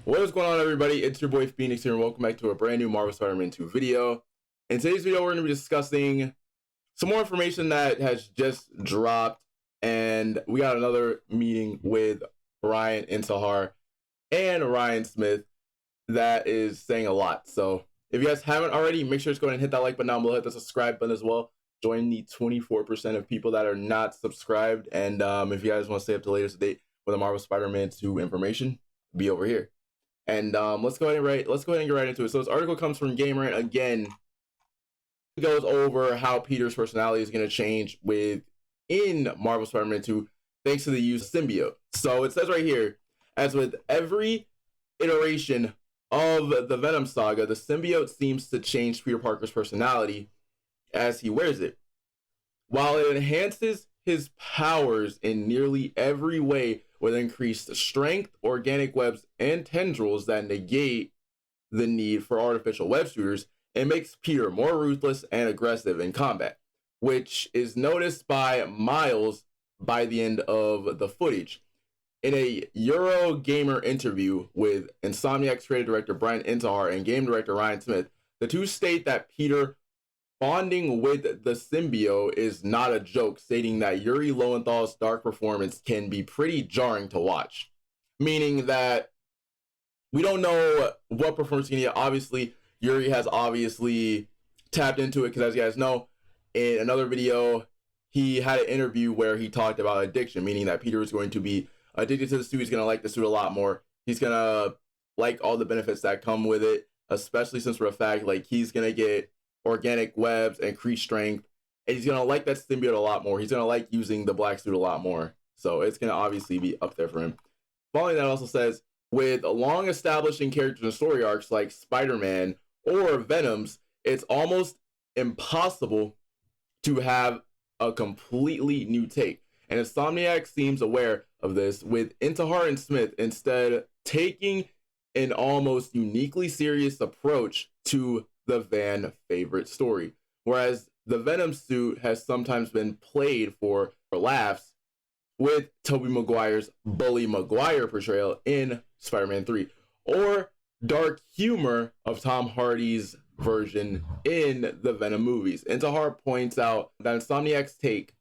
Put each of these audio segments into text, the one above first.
What is going on, everybody? It's your boy Phoenix here, and welcome back to a brand new Marvel Spider-Man 2 video. In today's video, we're going to be discussing some more information that has just dropped, and we got another meeting with Brian Intihar and Ryan Smith that is saying a lot. So if you guys haven't already, make sure to go ahead and hit that like button down below, hit the subscribe button as well. Join the 24% of people that are not subscribed, and if you guys want to stay up to the latest date with the Marvel Spider-Man 2 information, be over here. And let's go ahead and get right into it. So this article comes from Gamer, and again, it goes over how Peter's personality is going to change within Marvel Spider-Man 2 thanks to the use of symbiote. So it says right here, as with every iteration of the Venom saga, the symbiote seems to change Peter Parker's personality as he wears it. While it enhances his powers in nearly every way with increased strength, organic webs, and tendrils that negate the need for artificial web shooters, it makes Peter more ruthless and aggressive in combat, which is noticed by Miles by the end of the footage. In a Eurogamer interview with Insomniac's creative director Brian Intihar and game director Ryan Smith, the two state that Peter bonding with the symbiote is not a joke, stating that Yuri Lowenthal's dark performance can be pretty jarring to watch. Meaning that we don't know what performance he can get. Obviously, Yuri has obviously tapped into it, because as you guys know, in another video, he had an interview where he talked about addiction, meaning that Peter is going to be addicted to the suit. He's going to like the suit a lot more. He's going to like all the benefits that come with it, especially since for a fact, like, he's going to get organic webs, increased strength, and he's gonna like that symbiote a lot more. He's gonna like using the black suit a lot more, so it's gonna obviously be up there for him. Following that, also says, with long establishing characters and story arcs like Spider-Man or Venom's, it's almost impossible to have a completely new take, and Insomniac seems aware of this, with Intihar and Smith instead taking an almost uniquely serious approach to the Van favorite story. Whereas the Venom suit has sometimes been played for laughs, with Tobey Maguire's Bully Maguire portrayal in Spider-Man 3, or dark humor of Tom Hardy's version in the Venom movies. Intihar points out that Insomniac's take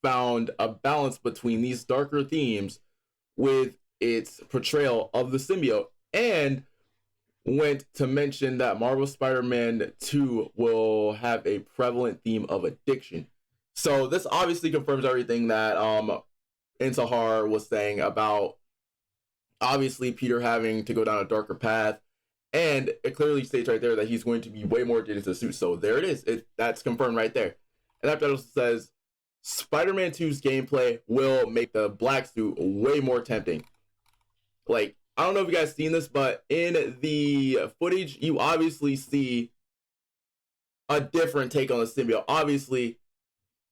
found a balance between these darker themes with its portrayal of the symbiote, and went to mention that Marvel Spider-Man 2 will have a prevalent theme of addiction. So this obviously confirms everything that Intihar was saying about obviously Peter having to go down a darker path, and it clearly states right there that he's going to be way more addicted to the suit. So there it is. That's confirmed right there. And after that, also says Spider-Man 2's gameplay will make the black suit way more tempting. Like, I don't know if you guys seen this, but in the footage, you obviously see a different take on the symbiote. Obviously,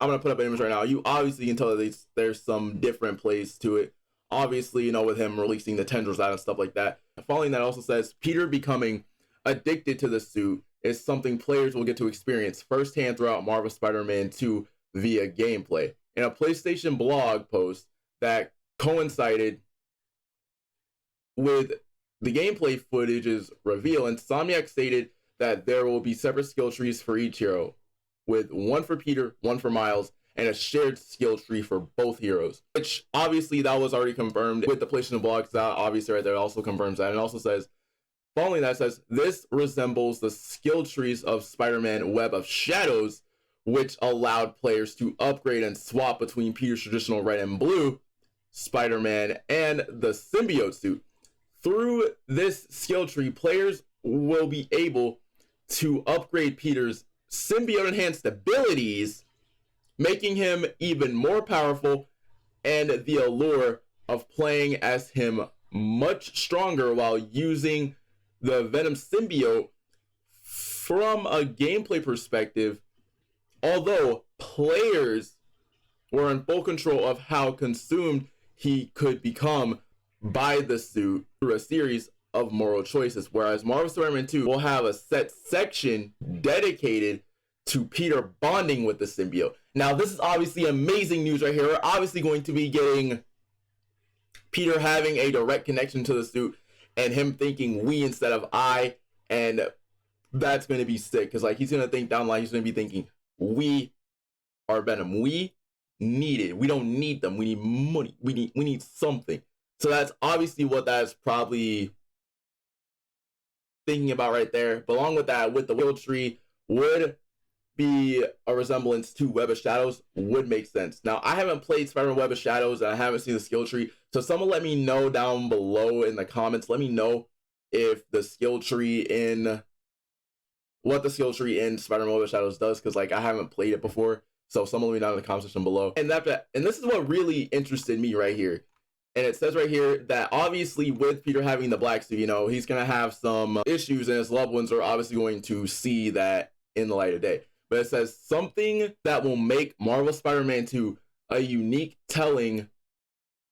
I'm going to put up an image right now. You obviously can tell that there's some different plays to it. Obviously, you know, with him releasing the tendrils out and stuff like that. Following that, also says Peter becoming addicted to the suit is something players will get to experience firsthand throughout Marvel Spider-Man 2 via gameplay. In a PlayStation blog post that coincided with the gameplay footage's reveal, Insomniac stated that there will be separate skill trees for each hero, with one for Peter, one for Miles, and a shared skill tree for both heroes, which obviously that was already confirmed with the PlayStation blog. That obviously right there also confirms that. And it also says, following that, says this resembles the skill trees of Spider-Man Web of Shadows, which allowed players to upgrade and swap between Peter's traditional red and blue Spider-Man and the symbiote suit. Through this skill tree, players will be able to upgrade Peter's symbiote-enhanced abilities, making him even more powerful, and the allure of playing as him much stronger while using the Venom symbiote. From a gameplay perspective, although players were in full control of how consumed he could become by the suit through a series of moral choices, whereas Marvel Spider-Man 2 will have a set section dedicated to Peter bonding with the symbiote. Now, this is obviously amazing news right here. We're obviously going to be getting Peter having a direct connection to the suit and him thinking we instead of I, and that's going to be sick because like he's going to think down the line, he's going to be thinking we are Venom. We need it. We don't need them. We need money. We need something. So that's obviously what that's probably thinking about right there. But along with that, with the skill tree would be a resemblance to Web of Shadows would make sense. Now, I haven't played Spider-Man Web of Shadows and I haven't seen the skill tree. So someone let me know down below in the comments. Let me know if the skill tree in what the skill tree in Spider-Man Web of Shadows does, because like I haven't played it before. So someone let me know in the comment section below. And this is what really interested me right here. And it says right here that obviously with Peter having the black suit, you know, he's going to have some issues and his loved ones are obviously going to see that in the light of day. But it says something that will make Marvel Spider-Man 2 a unique telling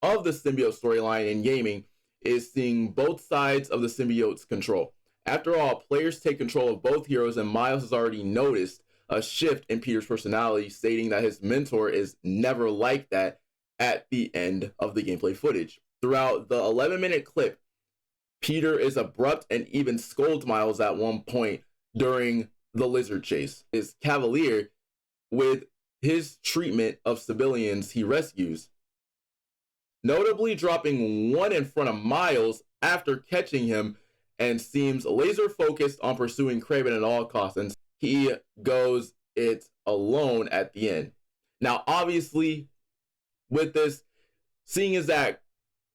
of the symbiote storyline in gaming is seeing both sides of the symbiote's control. After all, players take control of both heroes, and Miles has already noticed a shift in Peter's personality, stating that his mentor is never like that at the end of the gameplay footage. Throughout the 11-minute clip, Peter is abrupt and even scolds Miles at one point during the lizard chase. Is cavalier with his treatment of civilians he rescues, notably dropping one in front of Miles after catching him, and seems laser focused on pursuing Kraven at all costs, and he goes it alone at the end. Now, obviously, with this, seeing is that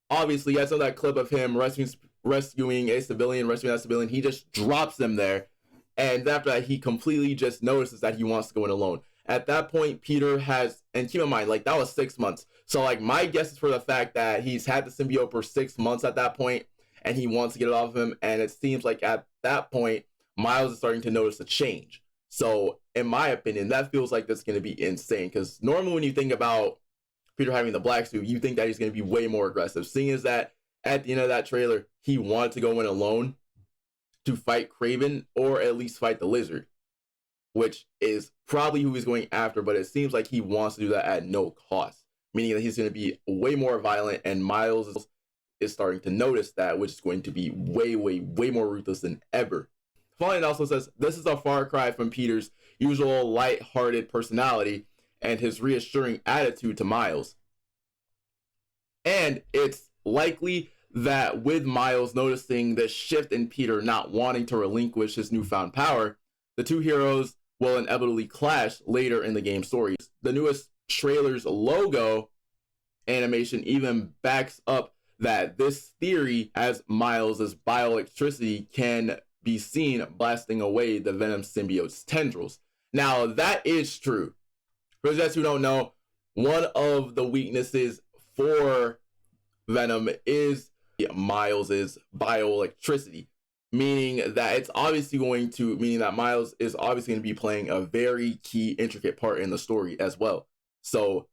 obviously you guys know that clip of him rescuing a civilian, he just drops them there, and after that he completely just notices that he wants to go in alone. At that point, Peter has, and keep in mind, like that was 6 months, so like my guess is for the fact that he's had the symbiote for 6 months at that point, and he wants to get it off of him, and it seems like at that point Miles is starting to notice a change. So in my opinion, that feels like that's going to be insane, because normally when you think about Peter having the black suit, you think that he's going to be way more aggressive. Seeing as that at the end of that trailer, he wanted to go in alone to fight Kraven, or at least fight the lizard, which is probably who he's going after, but it seems like he wants to do that at no cost, meaning that he's going to be way more violent, and Miles is starting to notice that, which is going to be way more ruthless than ever. Finally, it also says, this is a far cry from Peter's usual light-hearted personality and his reassuring attitude to Miles. And it's likely that with Miles noticing the shift in Peter not wanting to relinquish his newfound power, the two heroes will inevitably clash later in the game's stories. The newest trailer's logo animation even backs up that this theory, as Miles' bioelectricity can be seen blasting away the Venom symbiote's tendrils. Now, that is true. For those who don't know, one of the weaknesses for Venom is Miles' bioelectricity, meaning that Miles is obviously going to be playing a very key, intricate part in the story as well. So,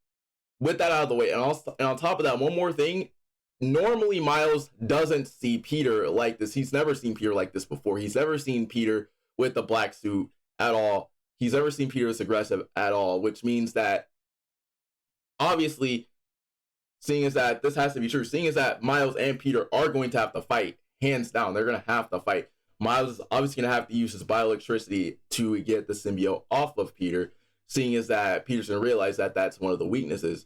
with that out of the way, and on top of that, one more thing. Normally, Miles doesn't see Peter like this. He's never seen Peter like this before. He's never seen Peter with the black suit at all. He's never seen Peter as aggressive at all, which means that, obviously, seeing as that this has to be true, seeing as that Miles and Peter are going to have to fight, hands down, they're going to have to fight. Miles is obviously going to have to use his bioelectricity to get the symbiote off of Peter, seeing as that Peter's going to realize that that's one of the weaknesses.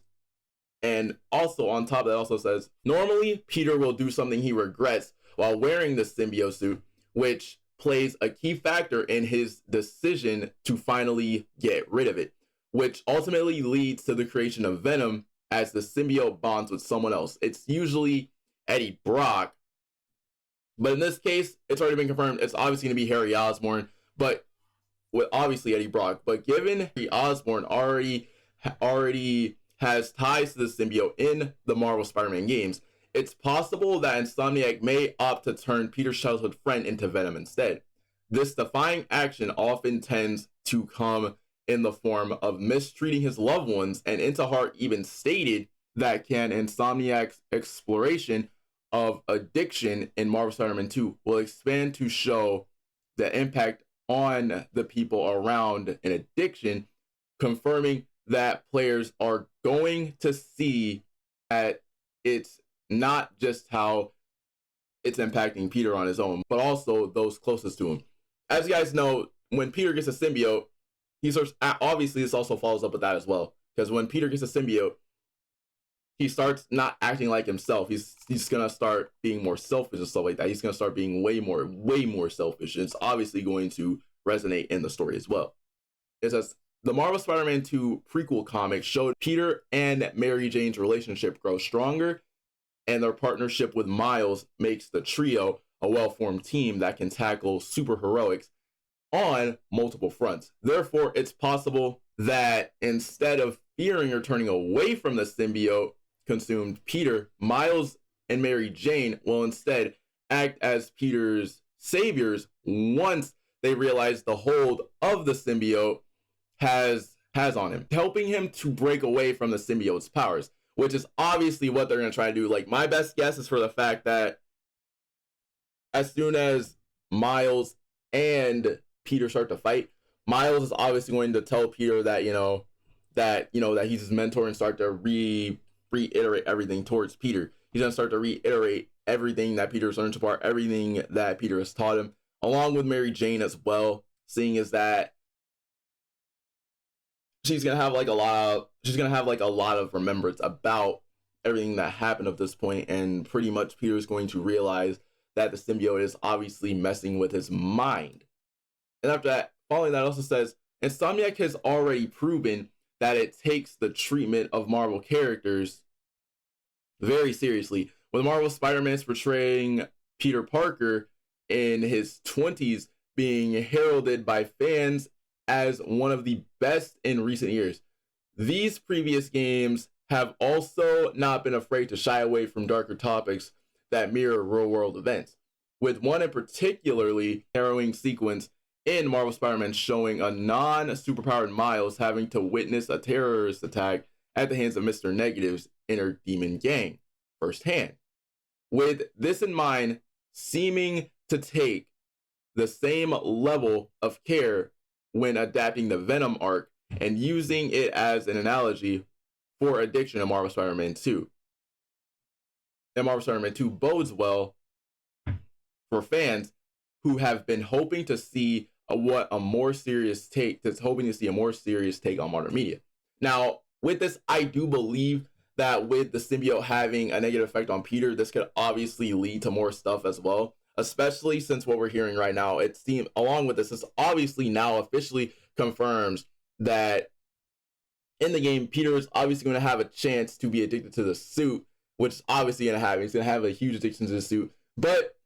And also on top of that also says, normally Peter will do something he regrets while wearing the symbiote suit, which plays a key factor in his decision to finally get rid of it, which ultimately leads to the creation of Venom as the symbiote bonds with someone else. It's usually Eddie Brock, but in this case, it's already been confirmed. It's obviously going to be Harry Osborn, but with obviously Eddie Brock. But given Harry Osborn already has ties to the symbiote in the Marvel Spider-Man games, it's possible that Insomniac may opt to turn Peter's childhood friend into Venom instead. This defying action often tends to come in the form of mistreating his loved ones, and Intahart even stated that Insomniac's exploration of addiction in Marvel Spider-Man 2 will expand to show the impact on the people around an addiction, confirming that players are going to see that it's not just how it's impacting Peter on his own, but also those closest to him. As you guys know, when Peter gets a symbiote, he starts, obviously this also follows up with that as well, because when Peter gets a symbiote, he starts not acting like himself. He's gonna start being more selfish and stuff like that. He's gonna start being way more selfish. It's obviously going to resonate in the story as well. It says the Marvel Spider-Man 2 prequel comic showed Peter and Mary Jane's relationship grow stronger, and their partnership with Miles makes the trio a well-formed team that can tackle superheroics on multiple fronts. Therefore, it's possible that instead of fearing or turning away from the symbiote consumed Peter, Miles and Mary Jane will instead act as Peter's saviors once they realize the hold of the symbiote has on him, helping him to break away from the symbiote's powers, which is obviously what they're going to try to do. Like, my best guess is for the fact that as soon as Miles and Peter start to fight, Miles is obviously going to tell Peter that that he's his mentor and start to reiterate everything towards Peter. He's going to start to reiterate everything that Peter's learned so far, everything that Peter has taught him, along with Mary Jane as well, seeing as that she's gonna have like a lot of remembrance about everything that happened at this point, and pretty much Peter's going to realize that the symbiote is obviously messing with his mind. And after that, following that, also says Insomniac has already proven that it takes the treatment of Marvel characters very seriously, with Marvel Spider-Man portraying Peter Parker in his 20s being heralded by fans as one of the best in recent years. These previous games have also not been afraid to shy away from darker topics that mirror real-world events, with one in particularly harrowing sequence in Marvel Spider-Man showing a non-superpowered Miles having to witness a terrorist attack at the hands of Mr. Negative's inner demon gang firsthand. With this in mind, seeming to take the same level of care when adapting the Venom arc and using it as an analogy for addiction in Marvel Spider-Man 2. And Marvel Spider-Man 2 bodes well for fans who have been hoping to see a more serious take on modern media. Now, with this, I do believe that with the symbiote having a negative effect on Peter, this could obviously lead to more stuff as well, especially since what we're hearing right now, it seems, along with this obviously now officially confirms that in the game, Peter is obviously going to have a chance to be addicted to the suit, which is obviously going to happen. He's going to have a huge addiction to the suit. But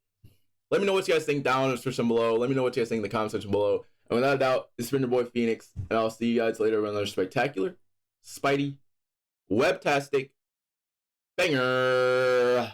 let me know what you guys think down in the description below. Let me know what you guys think in the comment section below. And without a doubt, it's been your boy Phoenix, and I'll see you guys later with another spectacular, Spidey, webtastic banger.